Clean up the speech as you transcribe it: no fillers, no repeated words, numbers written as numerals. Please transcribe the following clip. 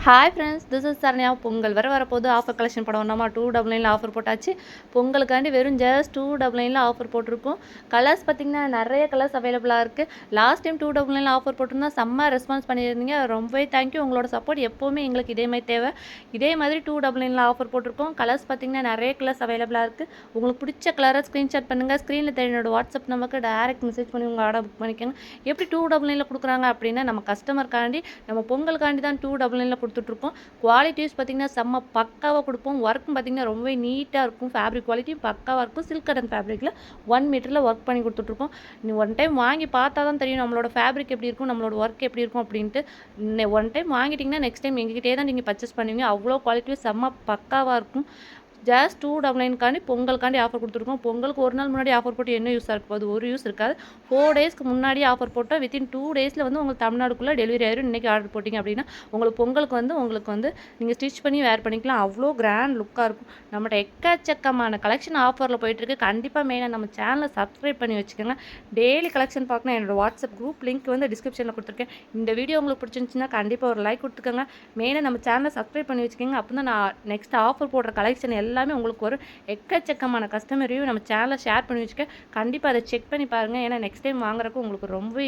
Hi friends, this is Saranya. Pongal வரப்போது offer collection படம் நம்ம 299 ஆஃபர் போட்டாச்சு. பொங்கலுக்காண்டி வெறும் ஜஸ்ட் 299 ஆஃபர் போட்டிருக்கோம். கலர்ஸ் பார்த்திங்கன்னா நிறைய கலர்ஸ் அவைலபிளாக இருக்குது. லாஸ்ட் டைம் 299 ஆஃபர் போட்டிருந்தா செம்ம ரெஸ்பான்ஸ் பண்ணியிருந்தீங்க. ரொம்பவே தேங்க்யூ. உங்களோட சப்போர்ட் எப்போவுமே எங்களுக்கு இதே மாதிரி தேவை. இதே மாதிரி 299 ஆஃபர் போட்டிருக்கோம். கலர்ஸ் பார்த்திங்கன்னா நிறைய கலர்ஸ் அவைலபிளாக இருக்குது. உங்களுக்கு பிடிச்ச கலரை ஸ்க்ரீன்ஷாட் பண்ணுங்கள். ஸ்க்ரீனில் தெரியும் வாட்ஸ்அப் நமக்கு டைரக்ட் மெசேஜ் பண்ணி உங்கள் ஆர்டர் புக் பண்ணிக்கோங்க. எப்படி 299 கொடுக்குறாங்க அப்படின்னா, நம்ம கஸ்டமருக்காண்டி நம்ம பொங்கலுக்காண்டி தான் 299 கொடுத்துட்ருக்கோம். குவாலிட்டிஸ் பார்த்திங்கன்னா செம்ம பக்காவாக கொடுப்போம். ஒர்க்கும் பார்த்திங்கன்னா ரொம்பவே நீட்டாக இருக்கும். ஃபேப்ரிக் குவாலிட்டி பக்காவாக இருக்கும். சில்க் காட்டன் ஃபேப்ரிக்கில் 1 மீட்டரில் ஒர்க் பண்ணி கொடுத்துட்ருக்கோம். நீ ஒன் டைம் வாங்கி பார்த்தா தான் தெரியும் நம்மளோட ஃபேப்ரிக் எப்படி இருக்கும், நம்மளோட ஒர்க் எப்படி இருக்கும் அப்படின்ட்டு. ஒன் டைம் வாங்கிட்டிங்கன்னா நெக்ஸ்ட் டைம் எங்ககிட்டே தான் நீங்கள் பர்ச்சேஸ் பண்ணுவீங்க. அவ்வளோ குவாலிட்டியும் செம்ம பக்காவாக இருக்கும். ஜஸ்ட் 299 பொங்கலுக்காண்டி ஆஃபர் கொடுத்துருக்கோம். பொங்கலுக்கு ஒரு நாள் முன்னாடி ஆஃபர் போட்டு என்ன யூஸாக இருக்க போகுது? ஒரு யூஸ் இருக்காது. 4 டேஸ்க்கு முன்னாடி ஆஃபர் போட்டால் வித்தின் 2 டேஸில் வந்து உங்களுக்கு தமிழ்நாடுக்குள்ளே டெலிவரி ஆயிரும். இன்றைக்கி ஆர்டர் போட்டிங்க அப்படின்னா உங்களுக்கு பொங்கலுக்கு நீங்கள் ஸ்டிச் பண்ணி வேர் பண்ணிக்கலாம். அவ்வளோ கிராண்ட் லுக்காக இருக்கும். நம்மகிட்ட எக்கச்சக்கமான கலெக்ஷன் ஆஃபரில் போயிட்டுருக்கு. கண்டிப்பாக மெயினாக நம்ம சேனலை சப்ஸ்கிரைப் பண்ணி வச்சுக்கோங்க. டெய்லி கலெக்ஷன் பார்க்கணும். என்னோடய வாட்ஸ்அப் குரூப் லிங்க் வந்து டிஸ்கிரிப்ஷனில் கொடுத்துருக்கேன். இந்த வீடியோ உங்களுக்கு பிடிச்சிருந்துச்சுன்னா கண்டிப்பாக ஒரு லைக் கொடுத்துக்கோங்க. மெயினாக நம்ம சேனலை சப்ஸ்கிரைப் பண்ணி வச்சுக்கோங்க. அப்போ தான் நான் நெக்ஸ்ட் ஆஃபர் போடுற கலெக்ஷன் எல்லாமே உங்களுக்கு ஒரு எக்கச்சக்கமான கஸ்டமர் ரிவ்யூ நம்ம சேனலை ஷேர் பண்ணி வச்சுக்க. கண்டிப்பாக அதை செக் பண்ணி பாருங்கள். ஏன்னா நெக்ஸ்ட் டைம் வாங்குறதுக்கு உங்களுக்கு ரொம்பவே